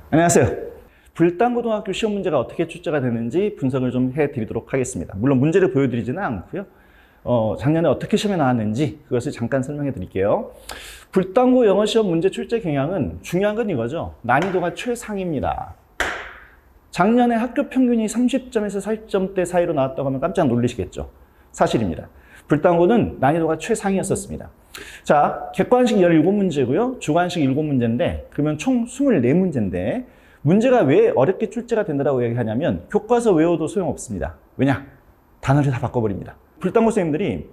안녕하세요. 불당고등학교 시험 문제가 어떻게 출제가 되는지 분석을 좀 해드리도록 하겠습니다. 물론 문제를 보여드리지는 않고요. 작년에 어떻게 시험에 나왔는지 그것을 잠깐 설명해 드릴게요. 불당고 영어 시험 문제 출제 경향은 중요한 건 이거죠. 난이도가 최상입니다. 작년에 학교 평균이 30점에서 40점대 사이로 나왔다고 하면 깜짝 놀라시겠죠. 사실입니다. 불당고는 난이도가 최상이었었습니다. 자, 객관식 17문제고요. 주관식 7문제인데 그러면 총 24문제인데 문제가 왜 어렵게 출제가 된다고 얘기하냐면 교과서 외워도 소용없습니다. 왜냐? 단어를 다 바꿔버립니다. 불당고 선생님들이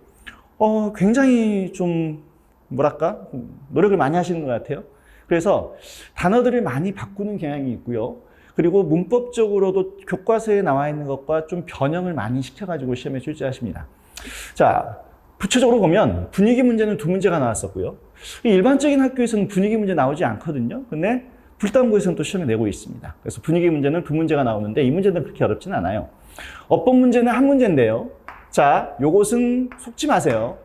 굉장히 좀 뭐랄까? 노력을 많이 하시는 것 같아요. 그래서 단어들을 많이 바꾸는 경향이 있고요. 그리고 문법적으로도 교과서에 나와 있는 것과 좀 변형을 많이 시켜가지고 시험에 출제하십니다. 자, 구체적으로 보면 분위기 문제는 2문제가 나왔었고요. 일반적인 학교에서는 분위기 문제 나오지 않거든요. 근데 불당고에서는 또 시험에 내고 있습니다. 그래서 분위기 문제는 2문제가 나오는데 이 문제는 그렇게 어렵진 않아요. 어법 문제는 1문제인데요. 자, 요것은 속지 마세요.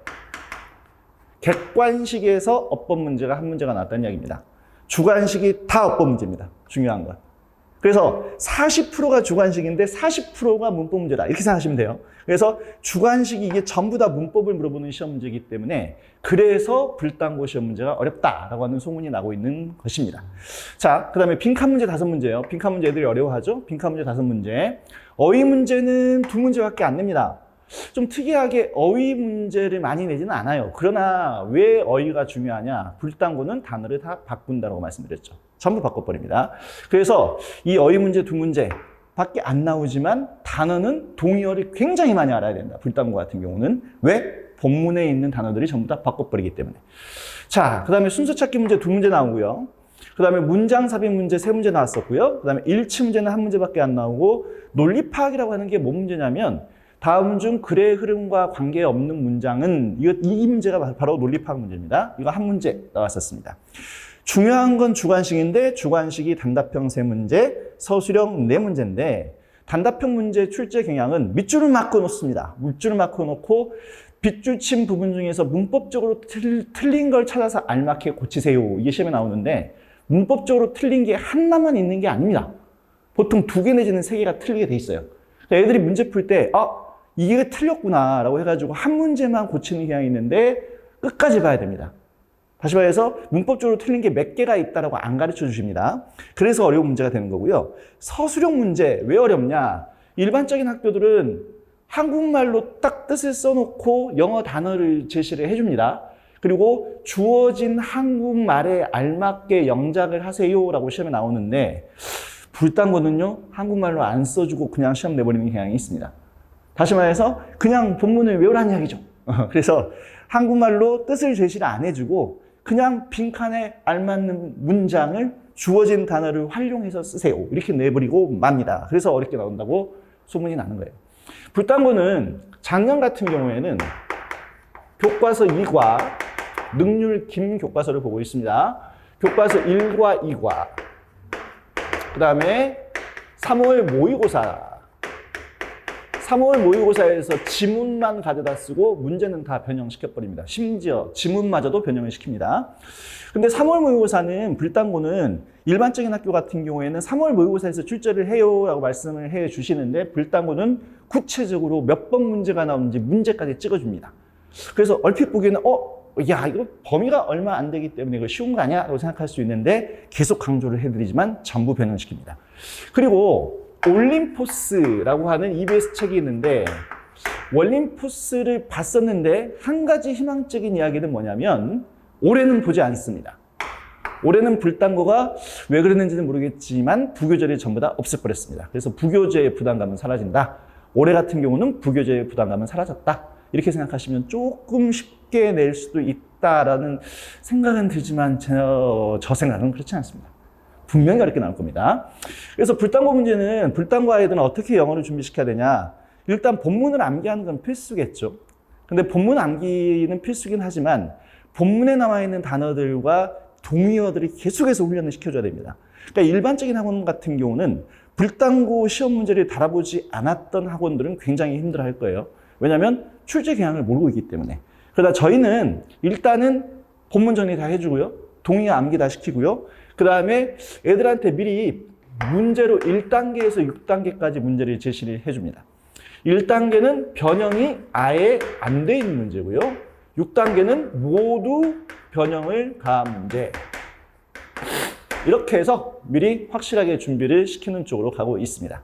객관식에서 어법 문제가 1문제가 나왔다는 이야기입니다. 주관식이 다 어법 문제입니다. 중요한 건. 그래서 40%가 주관식인데 40%가 문법 문제다. 이렇게 생각하시면 돼요. 그래서 주관식이 이게 전부 다 문법을 물어보는 시험 문제이기 때문에 그래서 불당고 시험 문제가 어렵다라고 하는 소문이 나고 있는 것입니다. 자, 그 다음에 빈칸 문제 5문제예요. 빈칸 문제 애들이 어려워하죠? 빈칸 문제 5문제. 어휘 문제는 2문제밖에 안 냅니다. 좀 특이하게 어휘 문제를 많이 내지는 않아요. 그러나 왜 어휘가 중요하냐? 불당고는 단어를 다 바꾼다고 말씀드렸죠. 전부 바꿔버립니다. 그래서 이 어휘 문제 2문제 밖에 안 나오지만 단어는 동의어를 굉장히 많이 알아야 된다. 불당고 같은 경우는. 왜? 본문에 있는 단어들이 전부 다 바꿔버리기 때문에. 자, 그 다음에 순서 찾기 문제 2문제 나오고요. 그 다음에 문장 삽입 문제 3문제 나왔었고요. 그 다음에 일치 문제는 1문제밖에 안 나오고 논리 파악이라고 하는 게 뭔 문제냐면 다음 중 글의 흐름과 관계없는 문장은 이 문제가 바로 논리 파악 문제입니다. 이거 1문제 나왔었습니다. 중요한 건 주관식인데 주관식이 단답형 3문제, 서술형 4문제인데 단답형 문제 출제 경향은 밑줄을 막고 놓습니다. 밑줄을 막고 놓고 빗줄 친 부분 중에서 문법적으로 틀린 걸 찾아서 알맞게 고치세요. 이게 시험에 나오는데 문법적으로 틀린 게 하나만 있는 게 아닙니다. 보통 2개 내지는 3개가 틀리게 돼 있어요. 그러니까 애들이 문제 풀 때 이게 틀렸구나 라고 해가지고 한 문제만 고치는 경향이 있는데 끝까지 봐야 됩니다. 다시 말해서 문법적으로 틀린 게 몇 개가 있다라고 안 가르쳐 주십니다. 그래서 어려운 문제가 되는 거고요. 서술형 문제 왜 어렵냐? 일반적인 학교들은 한국말로 딱 뜻을 써놓고 영어 단어를 제시를 해줍니다. 그리고 주어진 한국말에 알맞게 영작을 하세요라고 시험에 나오는데 불당고는요 한국말로 안 써주고 그냥 시험 내버리는 경향이 있습니다. 다시 말해서 그냥 본문을 외우라는 이야기죠. 그래서 한국말로 뜻을 제시를 안 해주고 그냥 빈칸에 알맞는 문장을 주어진 단어를 활용해서 쓰세요. 이렇게 내버리고 맙니다. 그래서 어렵게 나온다고 소문이 나는 거예요. 불당고는 작년 같은 경우에는 교과서 2과 능률 김 교과서를 보고 있습니다. 교과서 1과 2과 그 다음에 3월 모의고사 3월 모의고사에서 지문만 가져다 쓰고 문제는 다 변형시켜버립니다. 심지어 지문마저도 변형을 시킵니다. 근데 3월 모의고사는 불당고는 일반적인 학교 같은 경우에는 3월 모의고사에서 출제를 해요 라고 말씀을 해 주시는데 불당고는 구체적으로 몇 번 문제가 나오는지 문제까지 찍어줍니다. 그래서 얼핏 보기에는 이거 범위가 얼마 안 되기 때문에 이거 쉬운 거 아니야? 라고 생각할 수 있는데 계속 강조를 해드리지만 전부 변형시킵니다. 그리고 올림포스라고 하는 EBS 책이 있는데 올림포스를 봤었는데 한 가지 희망적인 이야기는 뭐냐면 올해는 보지 않습니다. 올해는 불당고가 왜 그랬는지는 모르겠지만 부교재를 전부 다 없애버렸습니다. 그래서 부교재의 부담감은 사라진다. 올해 같은 경우는 부교재의 부담감은 사라졌다. 이렇게 생각하시면 조금 쉽게 낼 수도 있다라는 생각은 들지만 저 생각은 그렇지 않습니다. 분명히 어렵게 나올 겁니다. 그래서 불당고 문제는 불당고 아이들은 어떻게 영어를 준비시켜야 되냐? 일단 본문을 암기하는 건 필수겠죠. 근데 본문 암기는 필수긴 하지만 본문에 나와 있는 단어들과 동의어들이 계속해서 훈련을 시켜줘야 됩니다. 그러니까 일반적인 학원 같은 경우는 불당고 시험 문제를 달아보지 않았던 학원들은 굉장히 힘들어할 거예요. 왜냐하면 출제 경향을 모르고 있기 때문에. 그러다 저희는 일단은 본문 정리 다 해주고요. 동의 암기 다 시키고요. 그 다음에 애들한테 미리 문제로 1단계에서 6단계까지 문제를 제시를 해줍니다. 1단계는 변형이 아예 안 돼 있는 문제고요. 6단계는 모두 변형을 가한 문제. 이렇게 해서 미리 확실하게 준비를 시키는 쪽으로 가고 있습니다.